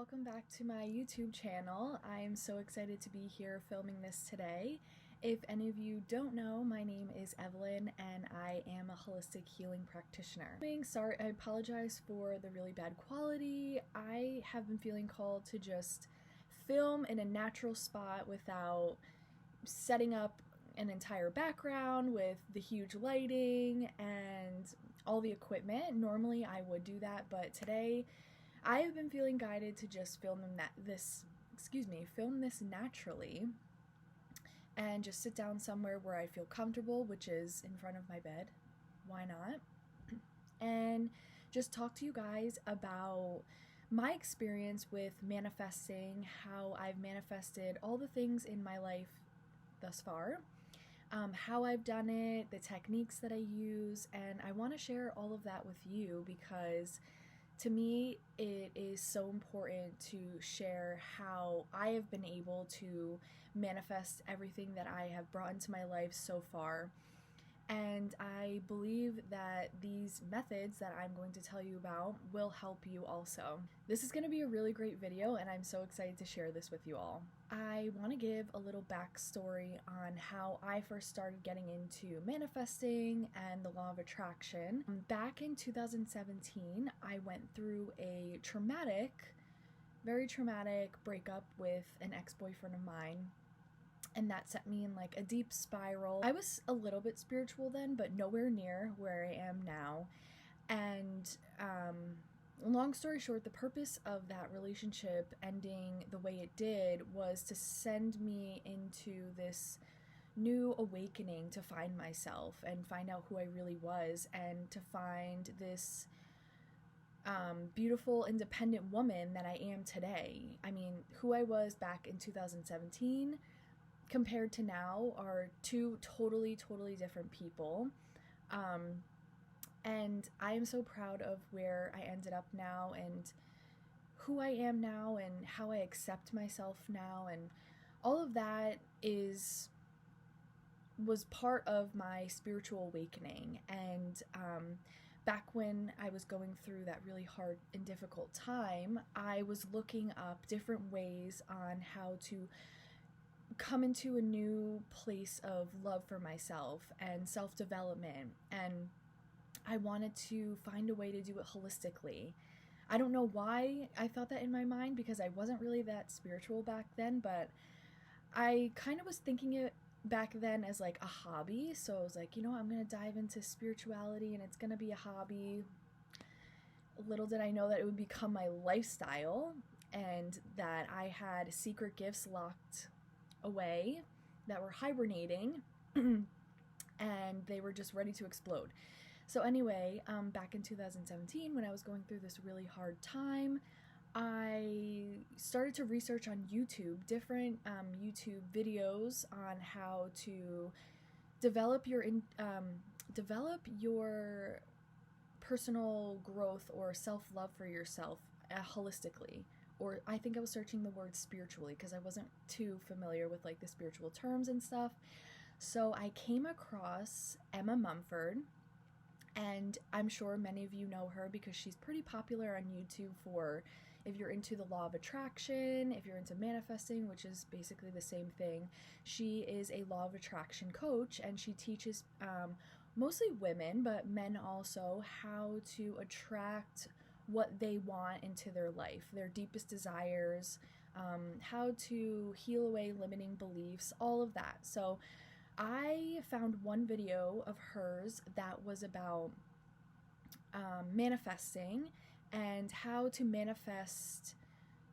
welcome back to my YouTube channel. I am so excited to be here filming this today. If any of you don't know, my name is Evelyn and I am a holistic healing practitioner. Sorry, I apologize for the really bad quality. I have been feeling called to just film in a natural spot without setting up an entire background with the huge lighting and all the equipment. Normally I would do that, but today I have been feeling guided to just film this naturally and just sit down somewhere where I feel comfortable, which is in front of my bed. Why not? And just talk to you guys about my experience with manifesting, how I've manifested all the things in my life thus far, how I've done it, the techniques that I use, and I want to share all of that with you because to me, it is so important to share how I have been able to manifest everything that I have brought into my life so far. And I believe that these methods that I'm going to tell you about will help you also. This is going to be a really great video and I'm so excited to share this with you all. I want to give a little backstory on how I first started getting into manifesting and the law of attraction. Back in 2017, I went through a very traumatic breakup with an ex-boyfriend of mine. And that set me in like a deep spiral. I was a little bit spiritual then, but nowhere near where I am now. And long story short, the purpose of that relationship ending the way it did was to send me into this new awakening to find myself and find out who I really was and to find this beautiful, independent woman that I am today. I mean, who I was back in 2017 compared to now are two totally different people. And I am so proud of where I ended up now and who I am now and how I accept myself now, and all of that was part of my spiritual awakening. And back when I was going through that really hard and difficult time, I was looking up different ways on how to come into a new place of love for myself and self-development, and I wanted to find a way to do it holistically. I don't know why I thought that in my mind because I wasn't really that spiritual back then, but I kind of was thinking it back then as like a hobby. So I was like, I'm gonna dive into spirituality and it's gonna be a hobby. Little did I know that it would become my lifestyle and that I had secret gifts locked away that were hibernating and they were just ready to explode. So anyway, back in 2017 when I was going through this really hard time, I started to research on YouTube, different YouTube videos on how to develop your personal growth or self-love for yourself holistically. Or I think I was searching the word spiritually because I wasn't too familiar with like the spiritual terms and stuff. So I came across Emma Mumford, and I'm sure many of you know her because she's pretty popular on YouTube for if you're into the law of attraction, if you're into manifesting, which is basically the same thing. She is a law of attraction coach and she teaches mostly women, but men also, how to attract what they want into their life, their deepest desires, how to heal away limiting beliefs, all of that. So I found one video of hers that was about manifesting and how to manifest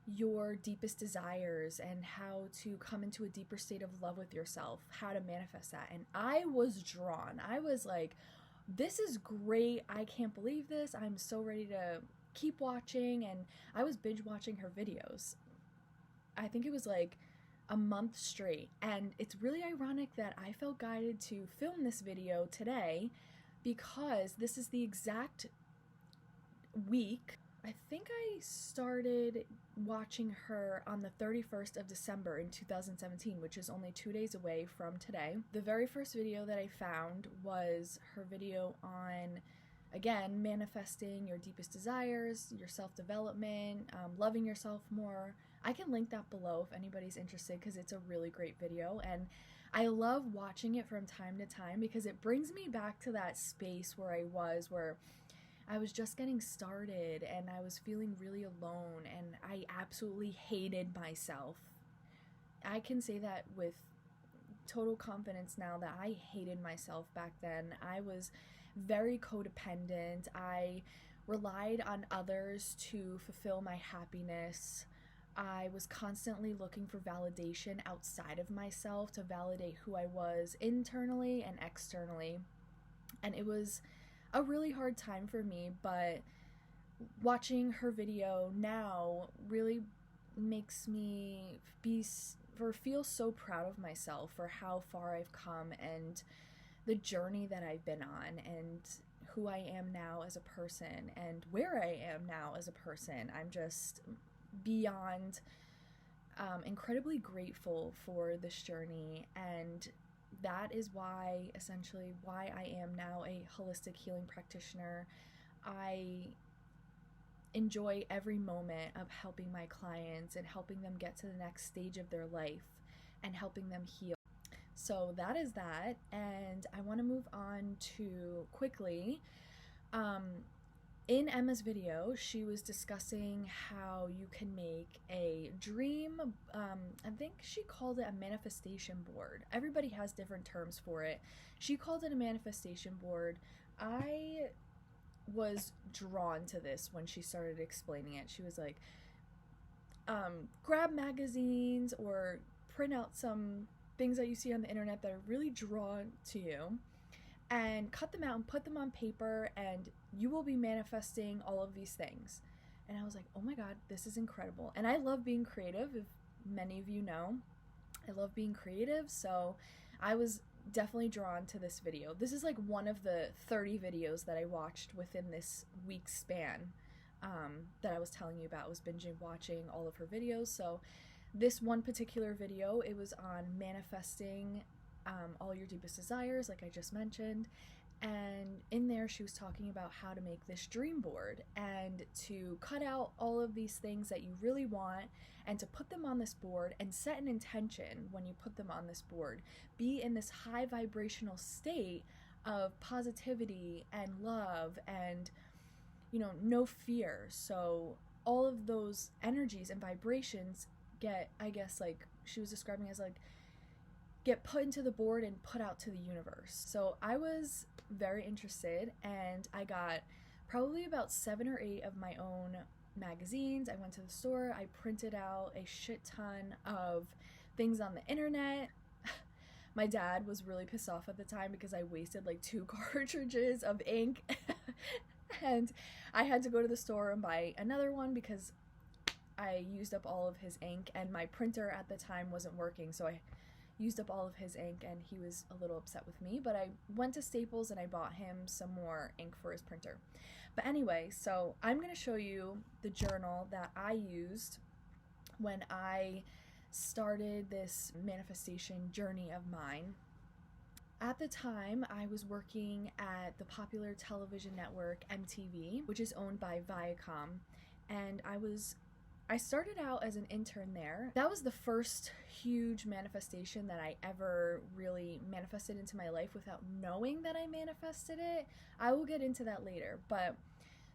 your deepest desires and how to come into a deeper state of love with yourself, how to manifest that. And I was drawn. I was like, this is great. I can't believe this. I'm so ready to keep watching, and I was binge watching her videos. I think it was like a month straight, and it's really ironic that I felt guided to film this video today because this is the exact week. I think I started watching her on the 31st of December in 2017, which is only 2 days away from today. The very first video that I found was her video on again, manifesting your deepest desires, your self-development, loving yourself more. I can link that below if anybody's interested, because it's a really great video, and I love watching it from time to time because it brings me back to that space where I was just getting started and I was feeling really alone and I absolutely hated myself. I can say that with total confidence now that I hated myself back then. I was very codependent. I relied on others to fulfill my happiness. I was constantly looking for validation outside of myself to validate who I was internally and externally. And it was a really hard time for me, but watching her video now really makes me feel so proud of myself for how far I've come and the journey that I've been on and who I am now as a person and where I am now as a person. I'm just beyond incredibly grateful for this journey, and that is why I am now a holistic healing practitioner. I enjoy every moment of helping my clients and helping them get to the next stage of their life and helping them heal. So that is that, and I want to move on to quickly in Emma's video, she was discussing how you can make a dream, I think she called it a manifestation board. Everybody has different terms for it. She called it a manifestation board. I was drawn to this when she started explaining it. She was like, grab magazines or print out some things that you see on the internet that are really drawn to you and cut them out and put them on paper, and you will be manifesting all of these things. And I was like, oh my god, this is incredible. And I love being creative, if many of you know. I love being creative, so I was definitely drawn to this video. This is like one of the 30 videos that I watched within this week's span that I was telling you about. I was binging watching all of her videos. So this one particular video, it was on manifesting all your deepest desires, like I just mentioned. And in there she was talking about how to make this dream board and to cut out all of these things that you really want and to put them on this board and set an intention when you put them on this board. Be in this high vibrational state of positivity and love and, you know, no fear. So all of those energies and vibrations get, I guess, like she was describing as like, get put into the board and put out to the universe. So I was very interested, and I got probably about 7 or 8 of my own magazines. I went to the store, I printed out a shit ton of things on the internet. My dad was really pissed off at the time because I wasted like 2 cartridges of ink and I had to go to the store and buy another one because I used up all of his ink, and my printer at the time wasn't working, so I used up all of his ink and he was a little upset with me. But I went to Staples and I bought him some more ink for his printer. But anyway, so I'm going to show you the journal that I used when I started this manifestation journey of mine. At the time, I was working at the popular television network MTV, which is owned by Viacom, and I started out as an intern there. That was the first huge manifestation that I ever really manifested into my life without knowing that I manifested it. I will get into that later, but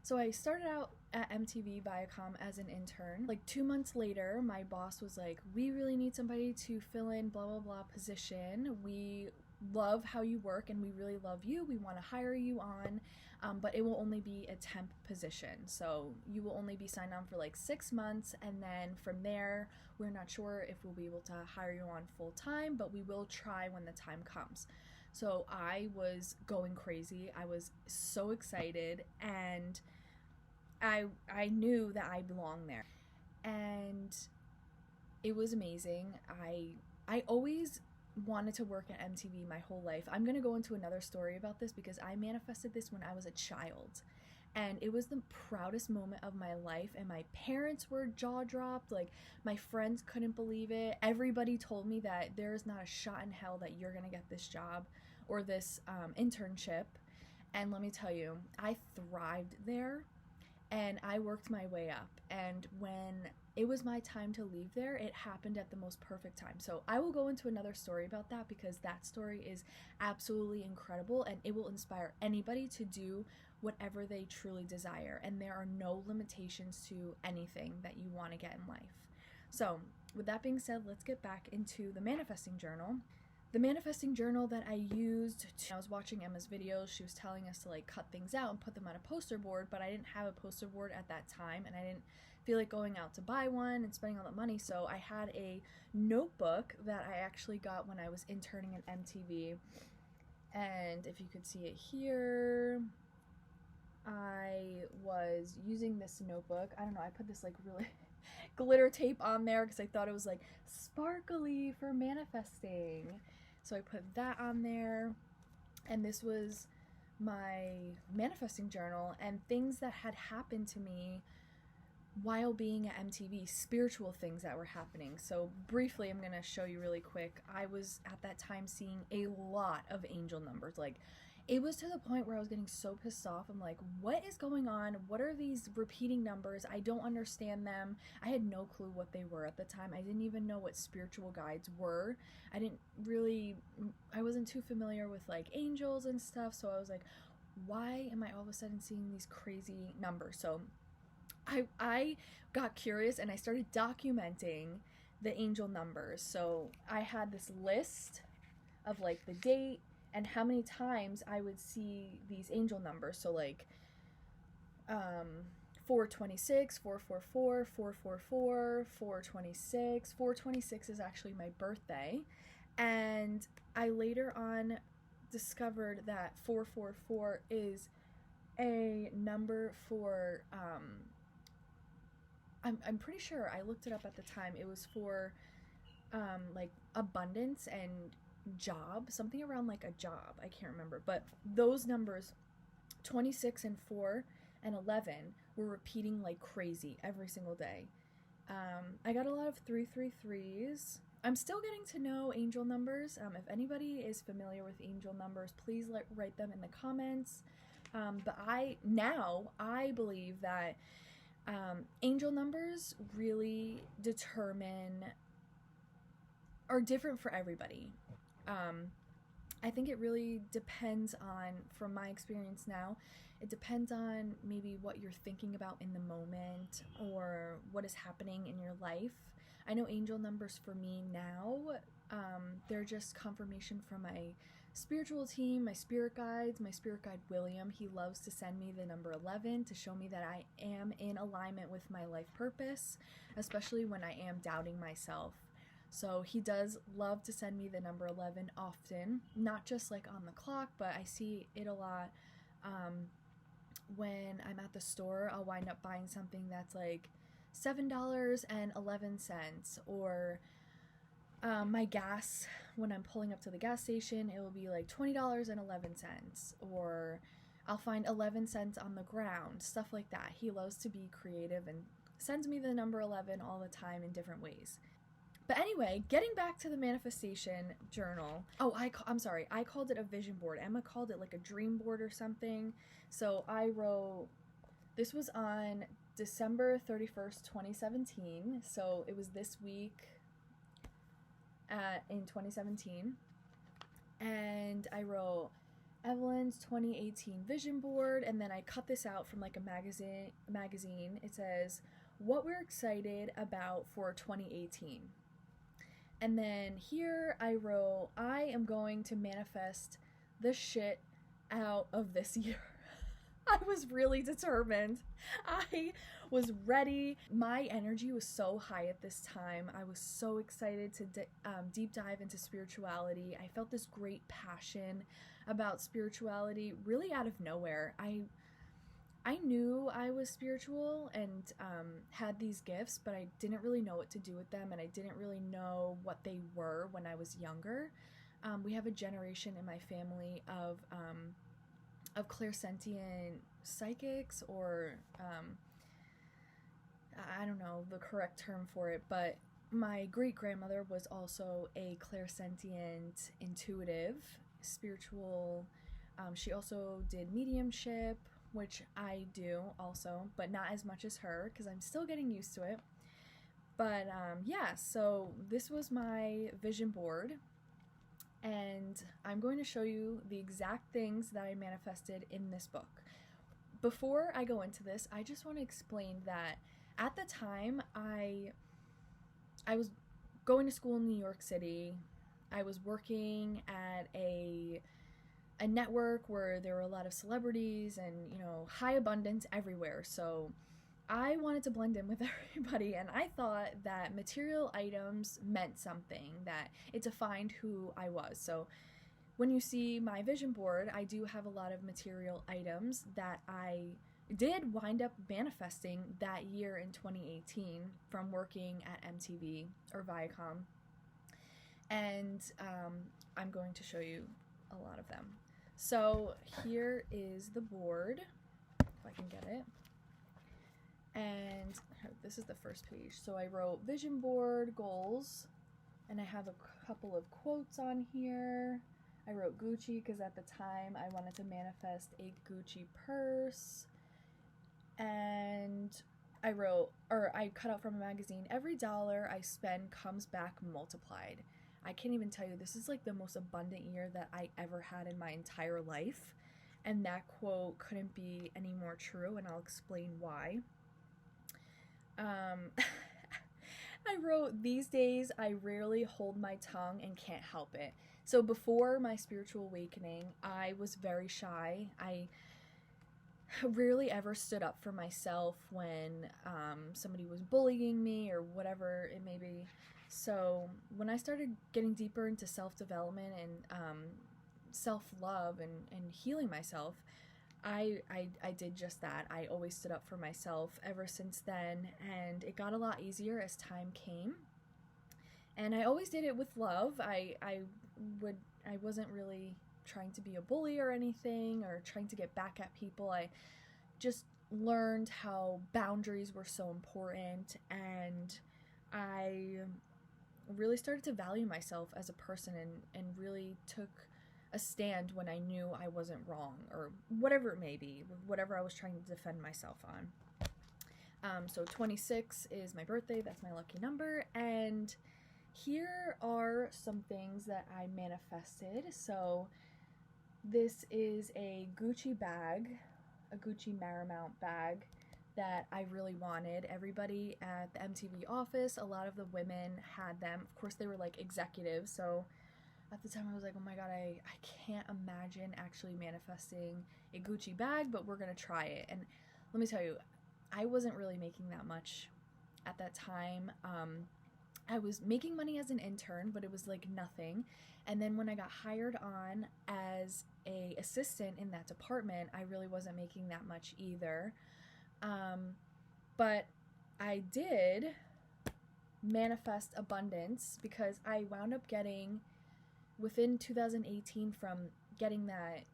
so I started out at MTV Viacom as an intern. Like 2 months later, my boss was like, we really need somebody to fill in blah blah blah position. We love how you work and we really love you. We want to hire you on, but it will only be a temp position. So you will only be signed on for like 6 months, and then from there, we're not sure if we'll be able to hire you on full time, but we will try when the time comes. So I was going crazy. I was so excited, and I knew that I belonged there, and it was amazing. I always wanted to work at MTV my whole life. I'm gonna go into another story about this because I manifested this when I was a child, and it was the proudest moment of my life, and my parents were jaw-dropped. Like, my friends couldn't believe it. Everybody told me that there is not a shot in hell that you're gonna get this job or this internship. And let me tell you, I thrived there and I worked my way up. And when it was my time to leave there, it happened at the most perfect time. So I will go into another story about that because that story is absolutely incredible and it will inspire anybody to do whatever they truly desire. And there are no limitations to anything that you want to get in life. So, with that being said, let's get back into the manifesting journal. The manifesting journal that I used, I was watching Emma's videos. She was telling us to like cut things out and put them on a poster board, but I didn't have a poster board at that time and I didn't feel like going out to buy one and spending all that money. So I had a notebook that I actually got when I was interning at MTV. And if you could see it here, I was using this notebook. I don't know, I put this like really glitter tape on there because I thought it was like sparkly for manifesting. So I put that on there, and this was my manifesting journal and things that had happened to me while being at MTV, spiritual things that were happening. So briefly, I'm gonna show you really quick. I was at that time seeing a lot of angel numbers. Like, it was to the point where I was getting so pissed off. I'm like, what is going on? What are these repeating numbers? I don't understand them. I had no clue what they were at the time. I didn't even know what spiritual guides were. I wasn't too familiar with like angels and stuff. So I was like, why am I all of a sudden seeing these crazy numbers? So I got curious and I started documenting the angel numbers. So I had this list of like the date and how many times I would see these angel numbers. So like 426, 444, 444, 426. 426 is actually my birthday. And I later on discovered that 444 is a number for I'm pretty sure I looked it up at the time. It was for like abundance and job, something around like a job. I can't remember, but those numbers 26 and 4 and 11 were repeating like crazy every single day. I got a lot of 333s. I'm still getting to know angel numbers. If anybody is familiar with angel numbers, please write them in the comments. But I believe that angel numbers really are different for everybody. I think it really depends on, from my experience now, it depends on maybe what you're thinking about in the moment or what is happening in your life. I know angel numbers for me now, they're just confirmation from my spiritual team, my spirit guides, my spirit guide William. He loves to send me the number 11 to show me that I am in alignment with my life purpose, especially when I am doubting myself. So he does love to send me the number 11 often, not just like on the clock, but I see it a lot when I'm at the store. I'll wind up buying something that's like $7.11, or my gas, when I'm pulling up to the gas station, it will be like $20.11, or I'll find 11 cents on the ground, stuff like that. He loves to be creative and sends me the number 11 all the time in different ways. But anyway, getting back to the manifestation journal. Oh, I'm sorry. I called it a vision board. Emma called it like a dream board or something. So I wrote, this was on December 31st, 2017. So it was this week in 2017. And I wrote Evelyn's 2018 vision board. And then I cut this out from like a magazine. It says, what we're excited about for 2018. And then here I wrote, I am going to manifest the shit out of this year. I was really determined. I was ready. My energy was so high at this time. I was so excited to deep dive into spirituality. I felt this great passion about spirituality really out of nowhere. I knew I was spiritual and had these gifts, but I didn't really know what to do with them, and I didn't really know what they were when I was younger. We have a generation in my family of clairsentient psychics, or I don't know the correct term for it, but my great-grandmother was also a clairsentient, intuitive, spiritual She also did mediumship, which I do also, but not as much as her because I'm still getting used to it. But yeah, so this was my vision board, and I'm going to show you the exact things that I manifested in this book. Before I go into this, I just want to explain that at the time I was going to school in New York City. I was working at a network where there were a lot of celebrities and, you know, high abundance everywhere. So I wanted to blend in with everybody, and I thought that material items meant something, that it defined who I was. So when you see my vision board, I do have a lot of material items that I did wind up manifesting that year in 2018 from working at MTV or Viacom. And I'm going to show you a lot of them. So here is the board, if I can get it. And this is the first page. So I wrote vision board goals, and I have a couple of quotes on here. I wrote Gucci because at the time I wanted to manifest a Gucci purse. And I cut out from a magazine, every dollar I spend comes back multiplied. I can't even tell you, this is like the most abundant year that I ever had in my entire life. And that quote couldn't be any more true, and I'll explain why. I wrote, these days I rarely hold my tongue and can't help it. So before my spiritual awakening, I was very shy. I rarely ever stood up for myself when somebody was bullying me or whatever it may be. So when I started getting deeper into self-development and self-love and healing myself, I did just that. I always stood up for myself ever since then, and it got a lot easier as time came. And I always did it with love. I wasn't really trying to be a bully or anything, or trying to get back at people. I just learned how boundaries were so important, and I really started to value myself as a person and really took a stand when I knew I wasn't wrong, or whatever it may be, whatever I was trying to defend myself on. So 26 is my birthday, that's my lucky number, and here are some things that I manifested. So this is a Gucci bag, a Gucci Marymount bag that I really wanted. Everybody at the MTV office, a lot of the women had them. Of course, they were like executives, so at the time I was like, oh my god, I can't imagine actually manifesting a Gucci bag, but we're gonna try it. And let me tell you, I wasn't really making that much at that time. I was making money as an intern, but it was like nothing. And then when I got hired on as a assistant in that department, I really wasn't making that much either. But I did manifest abundance because I wound up getting, within 2018, from getting that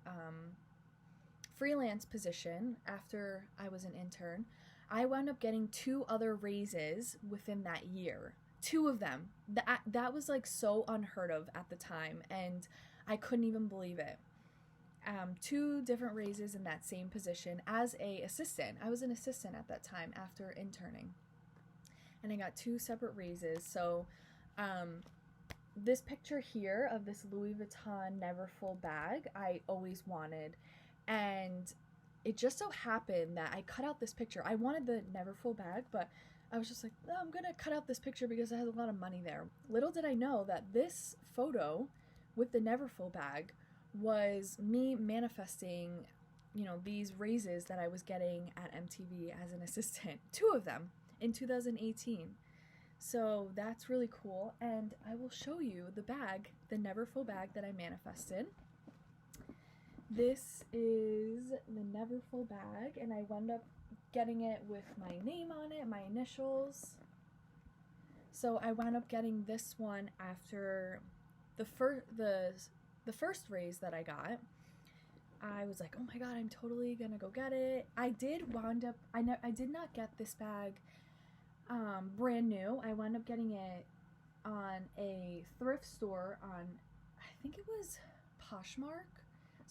freelance position after I was an intern, I wound up getting 2 other raises within that year. 2 of them. That was like so unheard of at the time, and I couldn't even believe it. 2 different raises in that same position as a assistant. I was an assistant at that time after interning, and I got 2 separate raises. So this picture here of this Louis Vuitton Neverfull bag I always wanted, and it just so happened that I cut out this picture. I wanted the Neverfull bag, but I was just like, oh, I'm gonna cut out this picture because it has a lot of money there. Little did I know that this photo with the Neverfull bag was me manifesting, you know, these raises that I was getting at MTV as an assistant. 2 of them in 2018. So that's really cool, and I will show you the bag, the Neverfull bag that I manifested. This is the Neverfull bag, and I wound up getting it with my name on it, my initials. So I wound up getting this one after the first raise that I got. I was like, oh my god, I'm totally gonna go get it. I did not get this bag brand new. I wound up getting it on a thrift store on, I think it was Poshmark.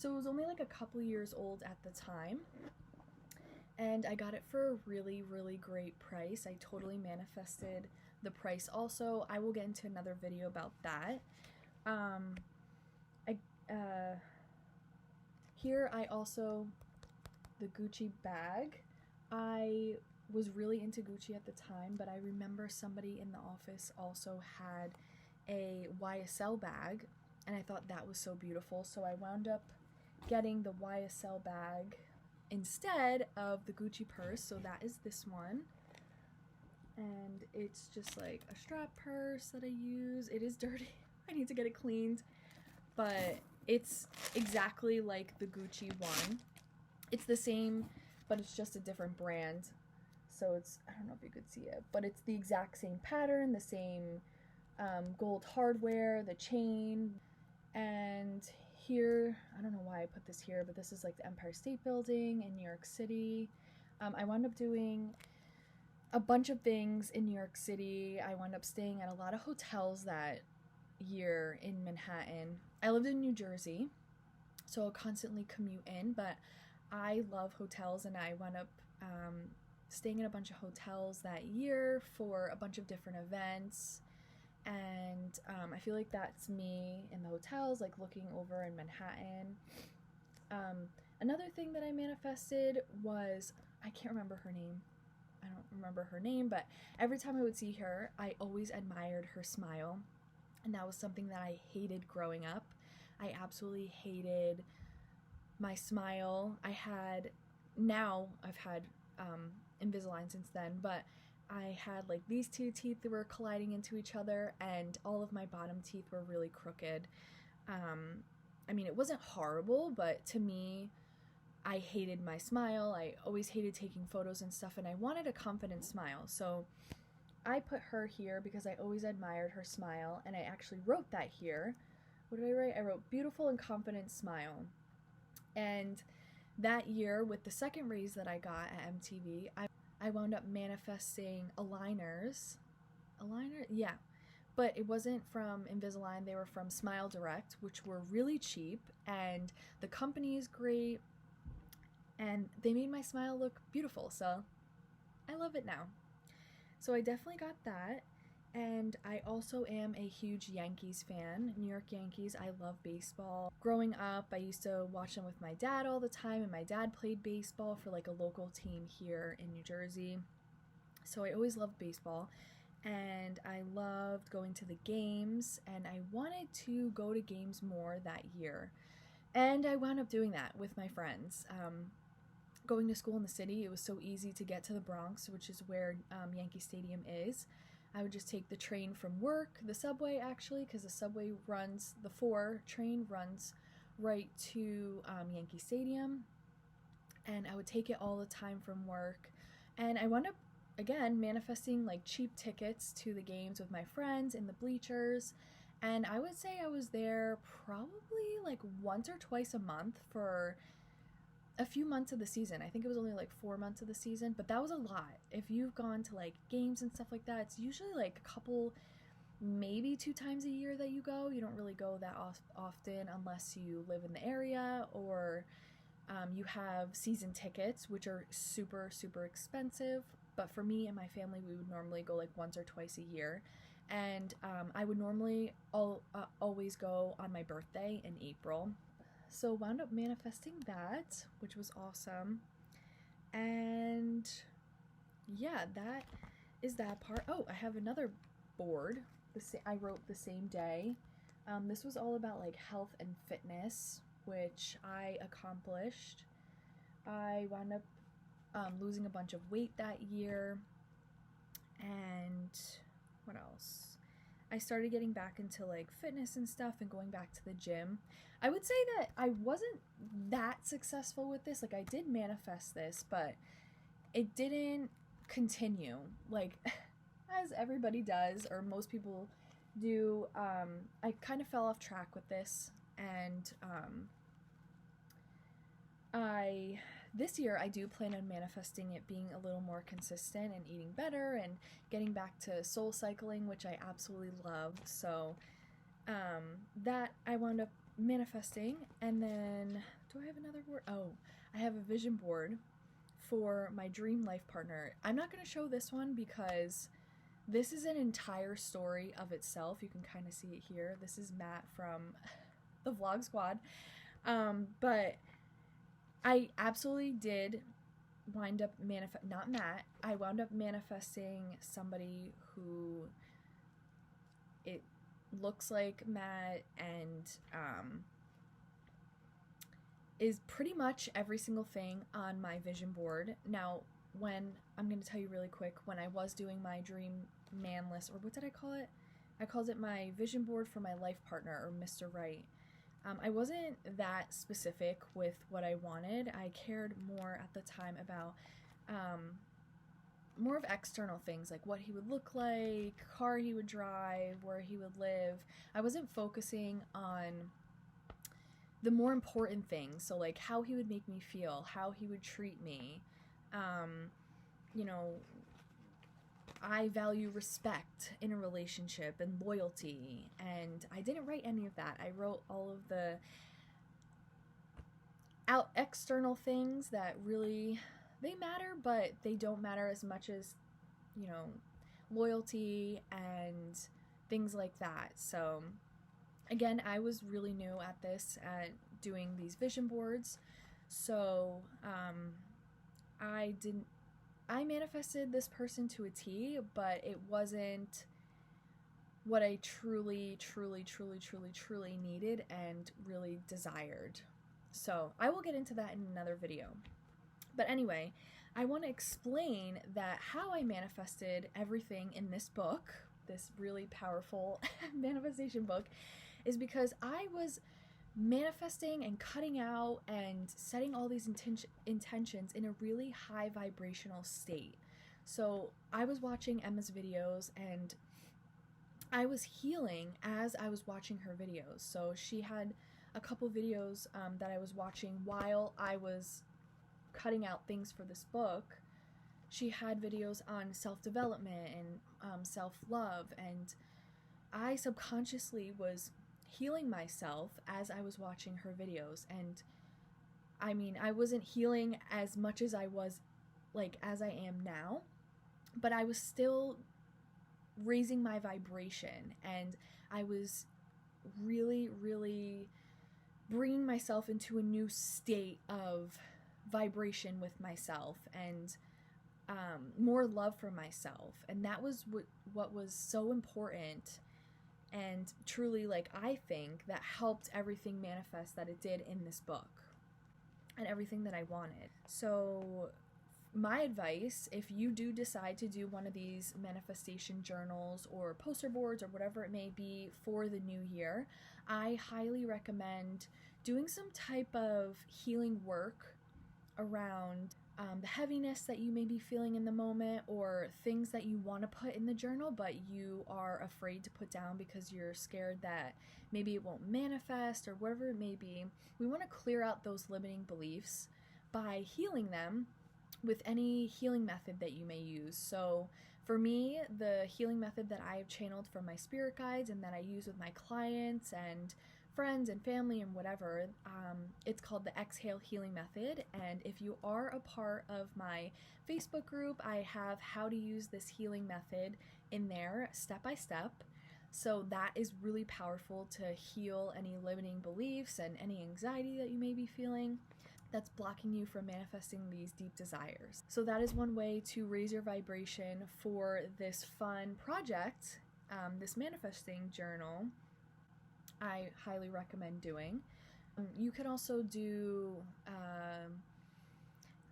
So it was only like a couple years old at the time. And I got it for a really, really great price. I totally manifested the price also. I will get into another video about that. Here I also, the Gucci bag. I was really into Gucci at the time, but I remember somebody in the office also had a YSL bag, and I thought that was so beautiful, so I wound up getting the YSL bag instead of the Gucci purse. So that is this one, and it's just like a strap purse that I use. It is dirty. I need to get it cleaned, but it's exactly like the Gucci one. It's the same, but it's just a different brand. So it's, I don't know if you could see it, but it's the exact same pattern, the same gold hardware, the chain. And here, I don't know why I put this here, but this is like the Empire State Building in New York City. I wound up doing a bunch of things in New York City. I wound up staying at a lot of hotels that year in Manhattan. I lived in New Jersey, so I'll constantly commute in, but I love hotels, and I wound up staying in a bunch of hotels that year for a bunch of different events. And I feel like that's me in the hotels, like looking over in Manhattan. Another thing that I manifested was, I can't remember her name. I don't remember her name, but every time I would see her, I always admired her smile. And that was something that I hated growing up. I absolutely hated my smile. I've had Invisalign since then, but I had like these two teeth that were colliding into each other, and all of my bottom teeth were really crooked. I mean, it wasn't horrible, but to me, I hated my smile. I always hated taking photos and stuff, and I wanted a confident smile. So I put her here because I always admired her smile, and I actually wrote that here. What did I write? I wrote beautiful and confident smile. And that year, with the second raise that I got at MTV, I wound up manifesting aligners. Yeah. But it wasn't from Invisalign, they were from Smile Direct, which were really cheap, and the company is great, and they made my smile look beautiful, so I love it now. So I definitely got that, and I also am a huge Yankees fan. New York Yankees, I love baseball. Growing up, I used to watch them with my dad all the time, and my dad played baseball for like a local team here in New Jersey. So I always loved baseball, and I loved going to the games, and I wanted to go to games more that year. And I wound up doing that with my friends. Going to school in the city, it was so easy to get to the Bronx, which is where Yankee Stadium is. I would just take the train from work, the subway actually, because the subway runs, the 4 train runs right to Yankee Stadium, and I would take it all the time from work. And I wound up, again, manifesting like cheap tickets to the games with my friends in the bleachers, and I would say I was there probably like once or twice a month for a few months of the season. I think it was only like 4 months of the season, but that was a lot. If you've gone to like games and stuff like that, it's usually like a couple, maybe 2 times a year that you go. You don't really go that often unless you live in the area, or you have season tickets, which are super, super expensive. But for me and my family, we would normally go like once or twice a year. And I would normally always go on my birthday in April. So wound up manifesting that, which was awesome. And yeah, that is that part. Oh, I have another board. I wrote the same day. This was all about like health and fitness, which I accomplished. I wound up losing a bunch of weight that year. And what else? I started getting back into like fitness and stuff and going back to the gym. I would say that I wasn't that successful with this. Like, I did manifest this, but it didn't continue. Like, as everybody does, or most people do, I kind of fell off track with this. And this year I do plan on manifesting it being a little more consistent and eating better and getting back to soul cycling, which I absolutely love. So that I wound up manifesting, and then do I have another board? Oh, I have a vision board for my dream life partner. I'm not going to show this one because this is an entire story of itself. You can kind of see it here. This is Matt from the Vlog Squad. But I absolutely did wind up not Matt. I wound up manifesting somebody who it looks like Matt and is pretty much every single thing on my vision board. Now, when I'm going to tell you really quick, when I was doing my dream man list, or what did I call it? I called it my vision board for my life partner, or Mr. Right. I wasn't that specific with what I wanted. I cared more at the time about more of external things, like what he would look like, car he would drive, where he would live. I wasn't focusing on the more important things, so like how he would make me feel, how he would treat me. You know, I value respect in a relationship and loyalty, and I didn't write any of that. I wrote all of the external things that really, they matter, but they don't matter as much as, you know, loyalty and things like that. So again, I was really new at this, at doing these vision boards. So I manifested this person to a T, but it wasn't what I truly needed and really desired. So I will get into that in another video. But anyway, I want to explain that how I manifested everything in this book, this really powerful manifestation book, is because I was manifesting and cutting out and setting all these intentions in a really high vibrational state. So I was watching Emma's videos and I was healing as I was watching her videos. So she had a couple videos that I was watching while I was cutting out things for this book. She had videos on self-development and self-love, and I subconsciously was healing myself as I was watching her videos. And I mean, I wasn't healing as much as I was, like, as I am now, but I was still raising my vibration, and I was really bringing myself into a new state of vibration with myself and more love for myself. And that was what was so important, and truly, like, I think that helped everything manifest that it did in this book and everything that I wanted. So my advice, if you do decide to do one of these manifestation journals or poster boards or whatever it may be for the new year, I highly recommend doing some type of healing work around the heaviness that you may be feeling in the moment, or things that you want to put in the journal but you are afraid to put down because you're scared that maybe it won't manifest, or whatever it may be. We want to clear out those limiting beliefs by healing them with any healing method that you may use. So for me, the healing method that I have channeled from my spirit guides and that I use with my clients and friends and family and whatever, it's called the Exhale Healing Method. And if you are a part of my Facebook group, I have how to use this healing method in there step by step. So that is really powerful to heal any limiting beliefs and any anxiety that you may be feeling that's blocking you from manifesting these deep desires. So that is one way to raise your vibration for this fun project, this manifesting journal I highly recommend doing. You could also do,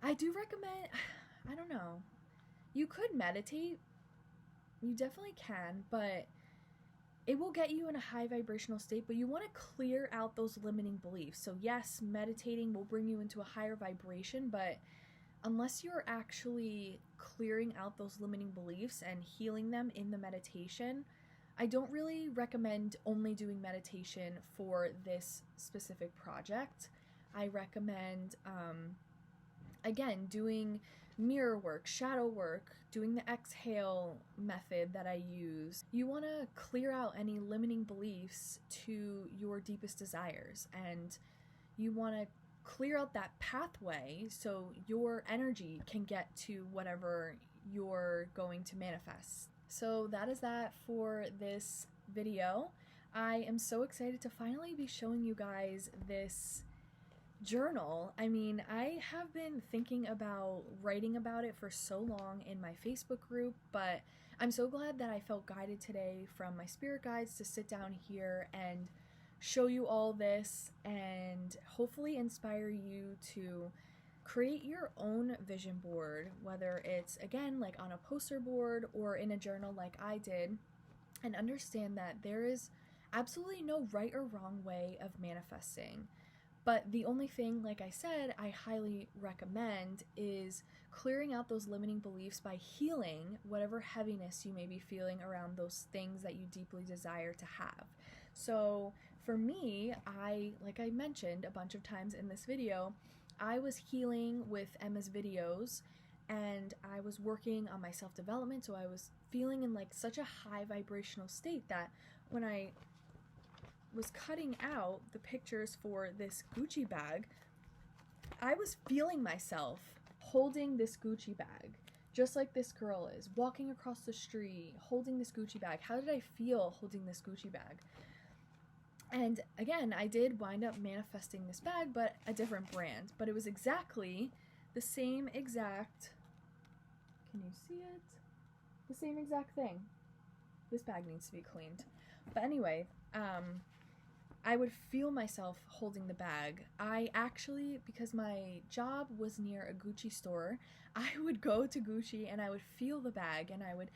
I do recommend, I don't know, you could meditate. You definitely can, but it will get you in a high vibrational state, but you want to clear out those limiting beliefs. So yes, meditating will bring you into a higher vibration, but unless you're actually clearing out those limiting beliefs and healing them in the meditation, I don't really recommend only doing meditation for this specific project. I recommend, again, doing mirror work, shadow work, doing the exhale method that I use. You want to clear out any limiting beliefs to your deepest desires, and you want to clear out that pathway so your energy can get to whatever you're going to manifest. So that is that for this video. I am so excited to finally be showing you guys this journal. I mean, I have been thinking about writing about it for so long in my Facebook group, but I'm so glad that I felt guided today from my spirit guides to sit down here and show you all this and hopefully inspire you to create your own vision board, whether it's, again, like on a poster board or in a journal like I did, and understand that there is absolutely no right or wrong way of manifesting. But the only thing, like I said, I highly recommend is clearing out those limiting beliefs by healing whatever heaviness you may be feeling around those things that you deeply desire to have. So for me, like I mentioned a bunch of times in this video, I was healing with Emma's videos and I was working on my self-development, so I was feeling in like such a high vibrational state that when I was cutting out the pictures for this Gucci bag, I was feeling myself holding this Gucci bag, just like this girl is, walking across the street, holding this Gucci bag. How did I feel holding this Gucci bag? And again, I did wind up manifesting this bag, but a different brand. But it was exactly the same exact, can you see it? The same exact thing. This bag needs to be cleaned. But anyway, I would feel myself holding the bag. I actually, because my job was near a Gucci store, I would go to Gucci and I would feel the bag and I would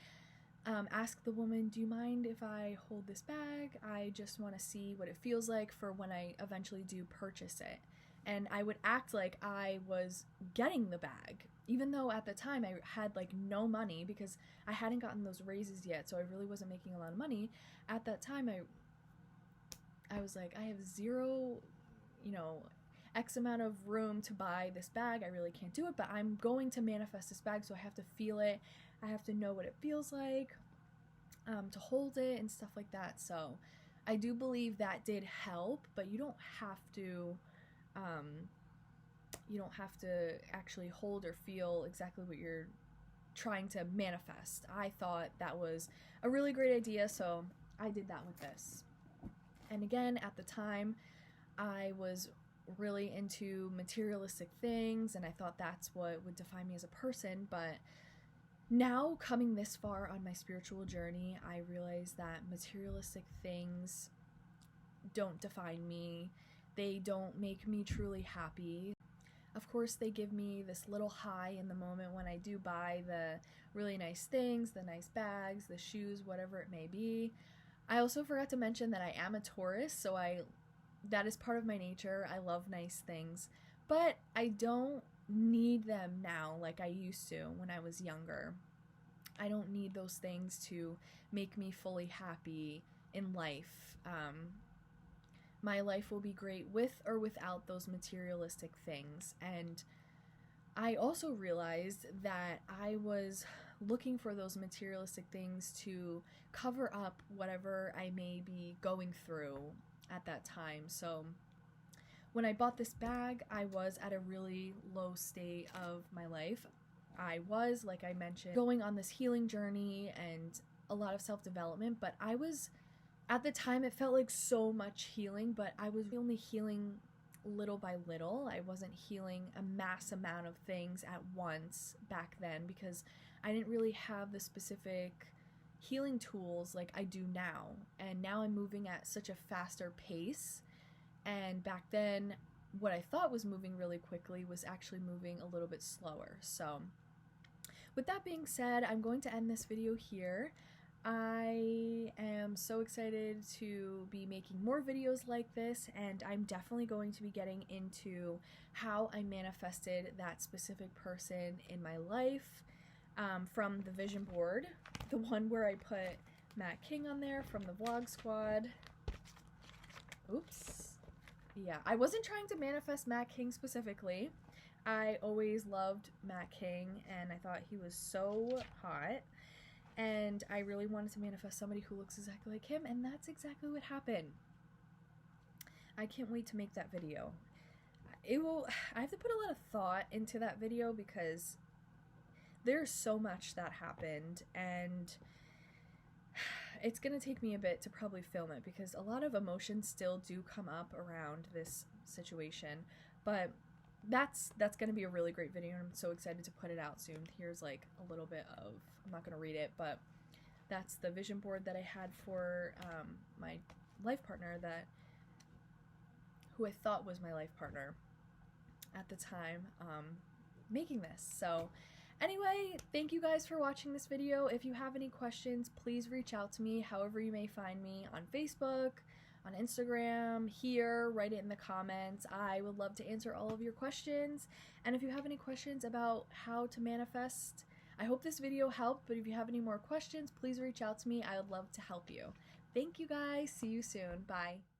ask the woman, do you mind if I hold this bag? I just want to see what it feels like for when I eventually do purchase it. And I would act like I was getting the bag, even though at the time I had like no money because I hadn't gotten those raises yet, so I really wasn't making a lot of money. At that time, I was like, I have zero, X amount of room to buy this bag. I really can't do it, but I'm going to manifest this bag, so I have to feel it. I have to know what it feels like to hold it and stuff like that. So I do believe that did help, but you don't have to actually hold or feel exactly what you're trying to manifest. I thought that was a really great idea, so I did that with this. And again, at the time, I was really into materialistic things, and I thought that's what would define me as a person, but now, coming this far on my spiritual journey, I realize that materialistic things don't define me. They don't make me truly happy. Of course, they give me this little high in the moment when I do buy the really nice things, the nice bags, the shoes, whatever it may be. I also forgot to mention that I am a Taurus, so that is part of my nature. I love nice things, but I don't need them now like I used to when I was younger. I don't need those things to make me fully happy in life. My life will be great with or without those materialistic things. And I also realized that I was looking for those materialistic things to cover up whatever I may be going through at that time. So when I bought this bag, I was at a really low state of my life. I was, like I mentioned, going on this healing journey and a lot of self-development, but at the time, it felt like so much healing, but I was only healing little by little. I wasn't healing a mass amount of things at once back then because I didn't really have the specific healing tools like I do now. And now I'm moving at such a faster pace. And back then, what I thought was moving really quickly was actually moving a little bit slower. So with that being said, I'm going to end this video here. I am so excited to be making more videos like this, and I'm definitely going to be getting into how I manifested that specific person in my life from the vision board, the one where I put Matt King on there from the Vlog Squad. Oops. Yeah, I wasn't trying to manifest Matt King specifically. I always loved Matt King, and I thought he was so hot. And I really wanted to manifest somebody who looks exactly like him, and that's exactly what happened. I can't wait to make that video. I have to put a lot of thought into that video because there's so much that happened, and it's gonna take me a bit to probably film it because a lot of emotions still do come up around this situation, but that's gonna be a really great video, and I'm so excited to put it out soon. Here's like a little bit of, I'm not gonna read it, but that's the vision board that I had for my life partner, who I thought was my life partner at the time making this. So anyway, thank you guys for watching this video. If you have any questions, please reach out to me however you may find me, on Facebook, on Instagram, here, write it in the comments. I would love to answer all of your questions. And if you have any questions about how to manifest, I hope this video helped, but if you have any more questions, please reach out to me. I would love to help you. Thank you guys. See you soon. Bye.